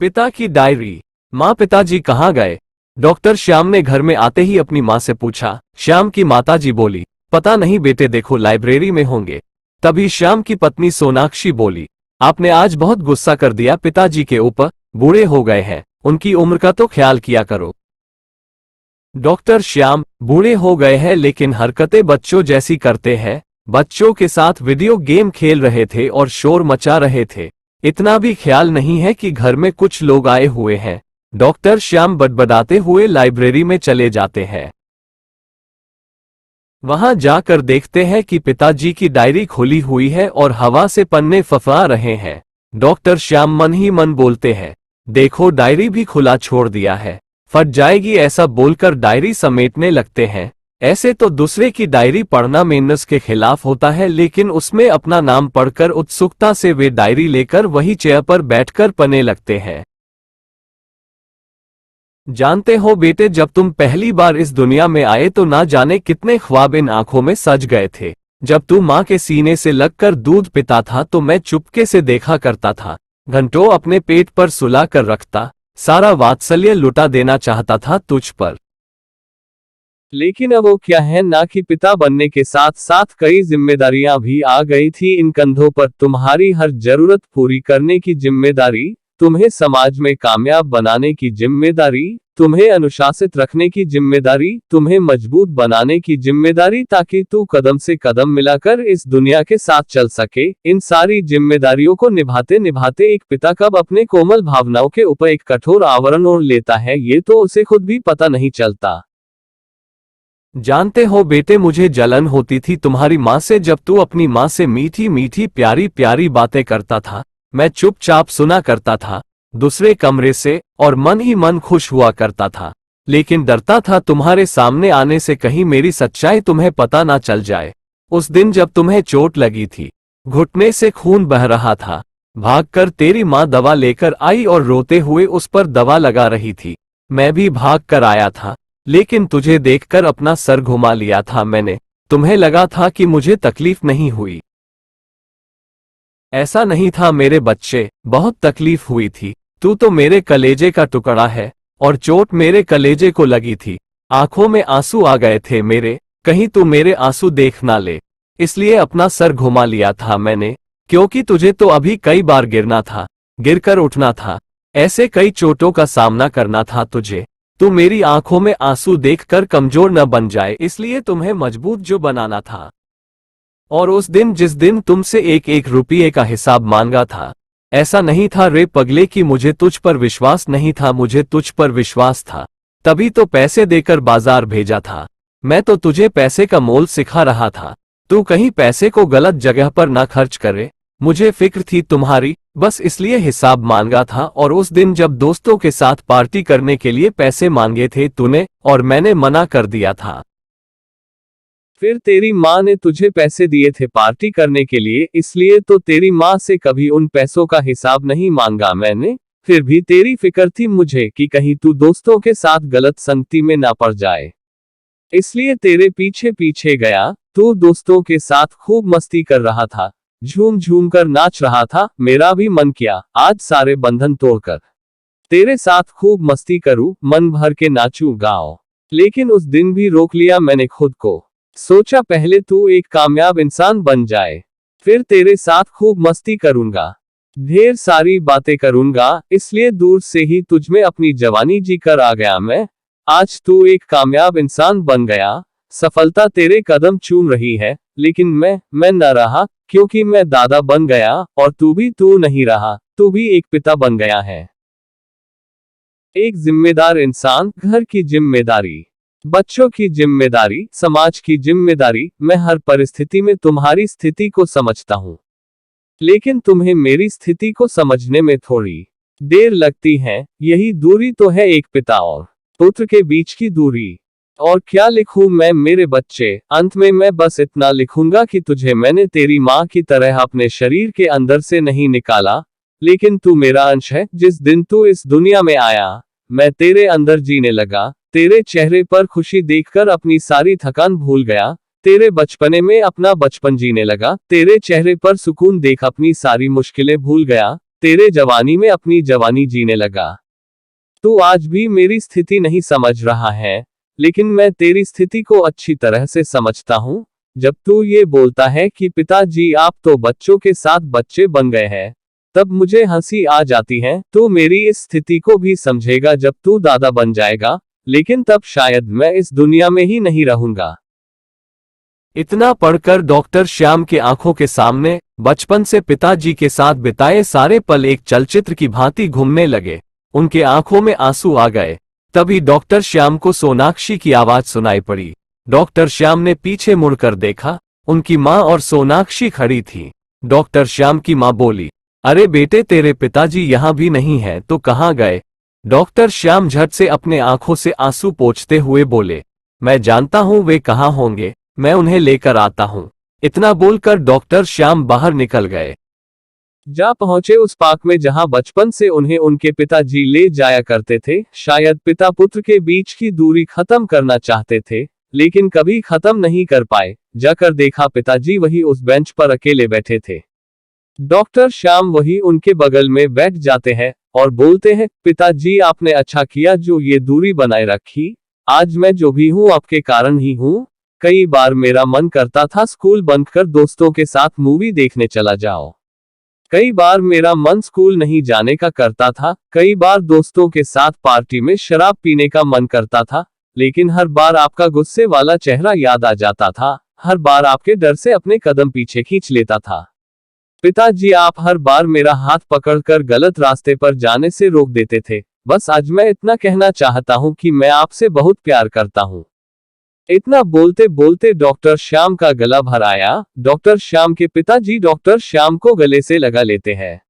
पिता की डायरी। माँ, पिताजी कहाँ गए? डॉक्टर श्याम ने घर में आते ही अपनी माँ से पूछा। श्याम की माताजी बोली, पता नहीं बेटे, देखो लाइब्रेरी में होंगे। तभी श्याम की पत्नी सोनाक्षी बोली, आपने आज बहुत गुस्सा कर दिया पिताजी के ऊपर, बूढ़े हो गए हैं, उनकी उम्र का तो ख्याल किया करो। डॉक्टर श्याम, बूढ़े हो गए हैं लेकिन हरकतें बच्चों जैसी करते हैं। बच्चों के साथ वीडियो गेम खेल रहे थे और शोर मचा रहे थे। इतना भी ख्याल नहीं है कि घर में कुछ लोग आए हुए हैं। डॉक्टर श्याम बड़बड़ाते हुए लाइब्रेरी में चले जाते हैं। वहां जाकर देखते हैं कि पिताजी की डायरी खुली हुई है और हवा से पन्ने फफा रहे हैं। डॉक्टर श्याम मन ही मन बोलते हैं, देखो डायरी भी खुला छोड़ दिया है, फट जाएगी, ऐसा बोलकर डायरी समेटने लगते हैं। ऐसे तो दूसरे की डायरी पढ़ना मेन्नस के खिलाफ होता है, लेकिन उसमें अपना नाम पढ़कर उत्सुकता से वे डायरी लेकर वही चेयर पर बैठकर पढ़ने लगते हैं। जानते हो बेटे, जब तुम पहली बार इस दुनिया में आए तो ना जाने कितने ख्वाब इन आंखों में सज गए थे। जब तू माँ के सीने से लगकर दूध पिता था तो मैं चुपके से देखा करता था, घंटों अपने पेट पर सुला कर रखता, सारा वात्सल्य लुटा देना चाहता था तुझ पर। लेकिन अब वो क्या है ना कि पिता बनने के साथ साथ कई जिम्मेदारियां भी आ गई थी इन कंधों पर। तुम्हारी हर जरूरत पूरी करने की जिम्मेदारी, तुम्हें समाज में कामयाब बनाने की जिम्मेदारी, तुम्हें अनुशासित रखने की जिम्मेदारी, तुम्हें मजबूत बनाने की जिम्मेदारी, ताकि तू कदम से कदम मिलाकर इस दुनिया के साथ चल सके। इन सारी जिम्मेदारियों को निभाते निभाते एक पिता कब अपने कोमल भावनाओं के ऊपर एक कठोर आवरण ओढ़ लेता है, ये तो उसे खुद भी पता नहीं चलता। जानते हो बेटे, मुझे जलन होती थी तुम्हारी माँ से जब तू अपनी माँ से मीठी मीठी प्यारी प्यारी बातें करता था। मैं चुपचाप सुना करता था दूसरे कमरे से और मन ही मन खुश हुआ करता था, लेकिन डरता था तुम्हारे सामने आने से कहीं मेरी सच्चाई तुम्हें पता ना चल जाए। उस दिन जब तुम्हें चोट लगी थी, घुटने से खून बह रहा था, भागकर तेरी माँ दवा लेकर आई और रोते हुए उस पर दवा लगा रही थी। मैं भी भाग कर आया था, लेकिन तुझे देखकर अपना सर घुमा लिया था मैंने। तुम्हें लगा था कि मुझे तकलीफ नहीं हुई। ऐसा नहीं था मेरे बच्चे, बहुत तकलीफ हुई थी। तू तो मेरे कलेजे का टुकड़ा है और चोट मेरे कलेजे को लगी थी। आंखों में आंसू आ गए थे मेरे, कहीं तू मेरे आंसू देख ना ले, इसलिए अपना सर घुमा लिया था मैंने। क्योंकि तुझे तो अभी कई बार गिरना था, गिरकर उठना था, ऐसे कई चोटों का सामना करना था तुझे। तू मेरी आंखों में आंसू देखकर कमजोर न बन जाए, इसलिए तुम्हें मजबूत जो बनाना था। और उस दिन जिस दिन तुमसे एक एक रुपये का हिसाब मांगा था, ऐसा नहीं था रे पगले कि मुझे तुझ पर विश्वास नहीं था, मुझे तुझ पर विश्वास था, तभी तो पैसे देकर बाजार भेजा था। मैं तो तुझे पैसे का मोल सिखा रहा था, तू कहीं पैसे को गलत जगह पर ना खर्च करे। मुझे फिक्र थी तुम्हारी, बस इसलिए हिसाब मांगा था। और उस दिन जब दोस्तों के साथ पार्टी करने के लिए पैसे मांगे थे तूने, और मैंने मना कर दिया था। फिर तेरी माँ ने तुझे पैसे दिए थे पार्टी करने के लिए, इसलिए तो तेरी माँ से कभी उन पैसों का हिसाब नहीं मांगा मैंने। फिर भी तेरी फिक्र थी मुझे कि कहीं तू दोस्तों के साथ गलत संगति में ना पड़ जाए, इसलिए तेरे पीछे पीछे गया। तू दोस्तों के साथ खूब मस्ती कर रहा था, झूम झूम कर नाच रहा था। मेरा भी मन किया आज सारे बंधन तोड़कर तेरे साथ खूब मस्ती करूं, मन भर के नाचूं गाओ। लेकिन उस दिन भी रोक लिया मैंने खुद को। सोचा पहले तू एक कामयाब इंसान बन जाए, फिर तेरे साथ खूब मस्ती करूंगा, ढेर सारी बातें करूंगा। इसलिए दूर से ही तुझमें अपनी जवानी जी कर आ गया मैं। आज तू एक कामयाब इंसान बन गया, सफलता तेरे कदम चूम रही है, लेकिन मैं न रहा, क्योंकि मैं दादा बन गया। और तू भी तू नहीं रहा, तू भी एक पिता बन गया है। एक जिम्मेदार इंसान, घर की जिम्मेदारी, बच्चों की जिम्मेदारी, समाज की जिम्मेदारी। मैं हर परिस्थिति में तुम्हारी स्थिति को समझता हूँ, लेकिन तुम्हें मेरी स्थिति को समझने में थोड़ी देर लगती है। यही दूरी तो है एक पिता और पुत्र के बीच की दूरी। और क्या लिखूं मैं मेरे बच्चे, अंत में मैं बस इतना लिखूंगा कि तुझे मैंने तेरी माँ की तरह अपने शरीर के अंदर से नहीं निकाला, लेकिन तू मेरा अंश है। जिस दिन तू इस दुनिया में आया, मैं तेरे अंदर जीने लगा। तेरे चेहरे पर खुशी देखकर अपनी सारी थकान भूल गया। तेरे बचपने में अपना बचपन जीने लगा। तेरे चेहरे पर सुकून देख अपनी सारी मुश्किलें भूल गया। तेरे जवानी में अपनी जवानी जीने लगा। तू आज भी मेरी स्थिति नहीं समझ रहा है, लेकिन मैं तेरी स्थिति को अच्छी तरह से समझता हूँ। जब तू ये बोलता है कि पिताजी आप तो बच्चों के साथ बच्चे बन गए हैं, तब मुझे हंसी आ जाती है। तू मेरी इस स्थिति को भी समझेगा जब तू दादा बन जाएगा, लेकिन तब शायद मैं इस दुनिया में ही नहीं रहूंगा। इतना पढ़कर डॉक्टर श्याम के आंखों के सामने बचपन से पिताजी के साथ बिताए सारे पल एक चलचित्र की भांति घूमने लगे। उनके आंखों में आंसू आ गए। तभी डॉक्टर श्याम को सोनाक्षी की आवाज सुनाई पड़ी। डॉक्टर श्याम ने पीछे मुड़कर देखा, उनकी मां और सोनाक्षी खड़ी थी। डॉक्टर श्याम की मां बोली, अरे बेटे तेरे पिताजी यहां भी नहीं है तो कहां गए? डॉक्टर श्याम झट से अपने आंखों से आंसू पोंछते हुए बोले, मैं जानता हूं वे कहां होंगे, मैं उन्हें लेकर आता हूं। इतना बोलकर डॉक्टर श्याम बाहर निकल गए। जा पहुंचे उस पार्क में जहां बचपन से उन्हें उनके पिताजी ले जाया करते थे। शायद पिता पुत्र के बीच की दूरी खत्म करना चाहते थे, लेकिन कभी खत्म नहीं कर पाए। जाकर देखा पिताजी वही उस बेंच पर अकेले बैठे थे। डॉक्टर श्याम वही उनके बगल में बैठ जाते हैं और बोलते हैं, पिताजी आपने अच्छा किया जो ये दूरी बनाए रखी। आज मैं जो भी हूँ आपके कारण ही हूँ। कई बार मेरा मन करता था स्कूल बंद कर दोस्तों के साथ मूवी देखने चला जाओ। कई बार मेरा मन स्कूल नहीं जाने का करता था। कई बार दोस्तों के साथ पार्टी में शराब पीने का मन करता था, लेकिन हर बार आपका गुस्से वाला चेहरा याद आ जाता था। हर बार आपके डर से अपने कदम पीछे खींच लेता था। पिताजी आप हर बार मेरा हाथ पकड़कर गलत रास्ते पर जाने से रोक देते थे। बस आज मैं इतना कहना चाहता हूँ कि मैं आपसे बहुत प्यार करता हूँ। इतना बोलते बोलते डॉक्टर श्याम का गला भर आया। डॉक्टर श्याम के पिताजी डॉक्टर श्याम को गले से लगा लेते हैं।